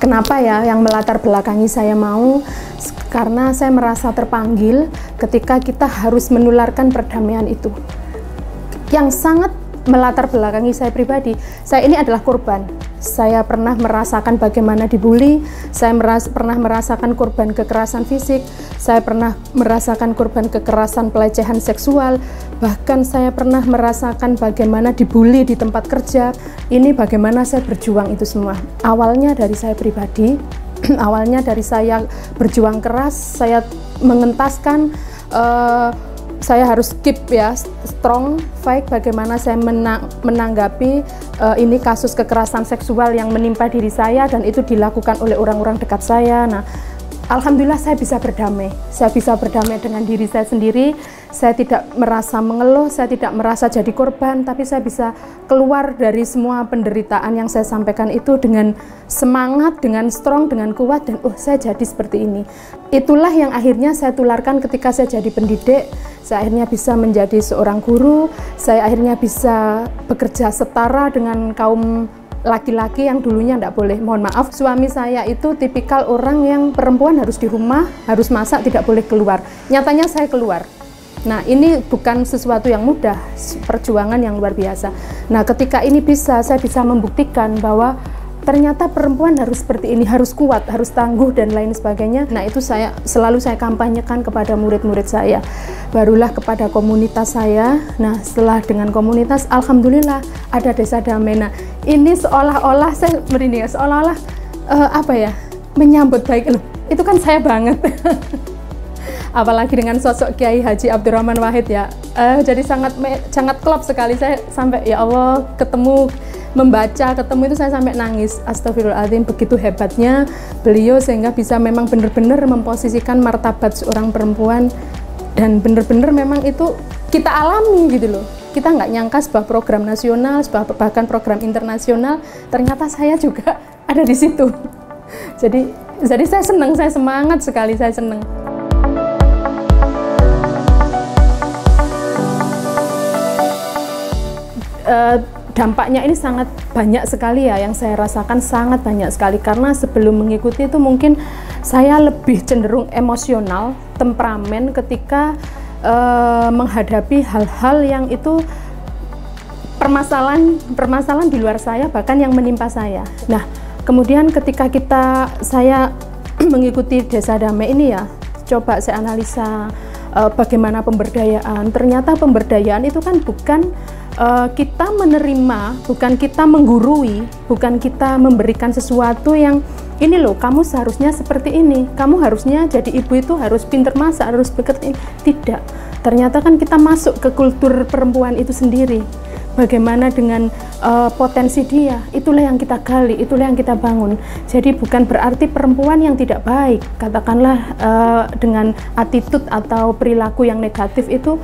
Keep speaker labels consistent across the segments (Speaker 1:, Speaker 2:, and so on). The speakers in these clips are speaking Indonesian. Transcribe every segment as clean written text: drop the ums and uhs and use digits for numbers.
Speaker 1: Kenapa ya yang melatar belakangi saya mau? Karena saya merasa terpanggil ketika kita harus menularkan perdamaian itu. Yang sangat melatar belakangi saya pribadi, saya ini adalah korban. Saya pernah merasakan bagaimana dibully, saya pernah merasakan korban kekerasan fisik, saya pernah merasakan korban kekerasan pelecehan seksual, bahkan saya pernah merasakan bagaimana dibully di tempat kerja. Ini bagaimana saya berjuang itu semua. Awalnya dari saya pribadi, awalnya dari saya berjuang keras, saya mengentaskan, saya harus keep ya strong fight bagaimana saya menanggapi ini kasus kekerasan seksual yang menimpa diri saya dan itu dilakukan oleh orang-orang dekat saya. Nah, alhamdulillah saya bisa berdamai. Saya bisa berdamai dengan diri saya sendiri. Saya tidak merasa mengeluh, saya tidak merasa jadi korban, tapi saya bisa keluar dari semua penderitaan yang saya sampaikan itu dengan semangat, dengan strong, dengan kuat, dan saya jadi seperti ini. Itulah yang akhirnya saya tularkan ketika saya jadi pendidik. Saya akhirnya bisa menjadi seorang guru, saya akhirnya bisa bekerja setara dengan kaum laki-laki yang dulunya tidak boleh. Mohon maaf, suami saya itu tipikal orang yang perempuan harus di rumah, harus masak, tidak boleh keluar. Nyatanya saya keluar. Nah, ini bukan sesuatu yang mudah, perjuangan yang luar biasa. Nah, ketika ini saya bisa membuktikan bahwa ternyata perempuan harus seperti ini, harus kuat, harus tangguh, dan lain sebagainya. Nah, itu selalu saya kampanyekan kepada murid-murid saya. Barulah kepada komunitas saya. Nah, setelah dengan komunitas, alhamdulillah ada Desa Damai. Nah, ini seolah-olah saya merinding, seolah-olah menyambut baik. Loh, itu kan saya banget. Apalagi dengan sosok Kiai Haji Abdurrahman Wahid ya. Jadi sangat klop sekali. Saya sampai ya Allah membaca ketemu itu saya sampai nangis. Astagfirullahaladzim, begitu hebatnya beliau sehingga bisa memang benar-benar memposisikan martabat seorang perempuan, dan benar-benar memang itu kita alami gitu loh. Kita nggak nyangka sebuah program nasional, bahkan program internasional, ternyata saya juga ada di situ. Jadi saya senang, saya semangat sekali, saya senang. Dampaknya ini sangat banyak sekali ya, yang saya rasakan sangat banyak sekali, karena sebelum mengikuti itu mungkin saya lebih cenderung emosional, temperamen ketika menghadapi hal-hal yang itu permasalahan di luar saya, bahkan yang menimpa saya. Nah, kemudian ketika saya mengikuti Desa Damai ini ya, coba saya analisa bagaimana pemberdayaan. Ternyata pemberdayaan itu kan bukan kita menerima, bukan kita menggurui, bukan kita memberikan sesuatu yang ini loh, kamu seharusnya seperti ini, kamu harusnya jadi ibu itu harus pinter masak, harus bekerja. Tidak, ternyata kan kita masuk ke kultur perempuan itu sendiri. Bagaimana dengan potensi dia, itulah yang kita gali, itulah yang kita bangun. Jadi bukan berarti perempuan yang tidak baik, katakanlah dengan attitude atau perilaku yang negatif itu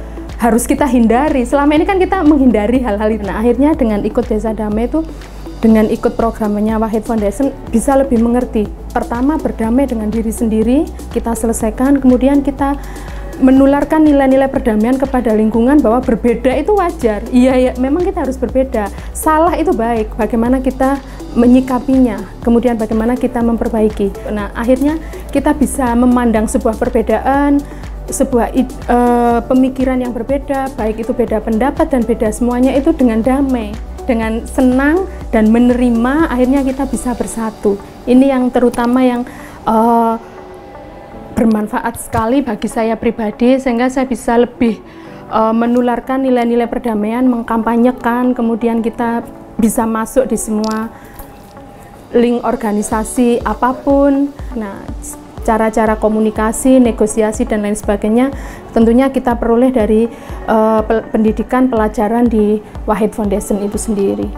Speaker 1: harus kita hindari. Selama ini kan kita menghindari hal-hal itu. Nah, akhirnya dengan ikut Desa Damai itu, dengan ikut programnya Wahid Foundation, bisa lebih mengerti. Pertama, berdamai dengan diri sendiri, kita selesaikan, kemudian kita menularkan nilai-nilai perdamaian kepada lingkungan, bahwa berbeda itu wajar. Iya, memang kita harus berbeda. Salah itu baik, bagaimana kita menyikapinya, kemudian bagaimana kita memperbaiki. Nah, akhirnya kita bisa memandang sebuah perbedaan, sebuah pemikiran yang berbeda, baik itu beda pendapat dan beda semuanya, itu dengan damai, dengan senang dan menerima, akhirnya kita bisa bersatu. Ini yang terutama yang bermanfaat sekali bagi saya pribadi, sehingga saya bisa lebih menularkan nilai-nilai perdamaian, mengkampanyekan, kemudian kita bisa masuk di semua link organisasi apapun. Nah, cara-cara komunikasi, negosiasi, dan lain sebagainya tentunya kita peroleh dari pendidikan, pelajaran di Wahid Foundation itu sendiri.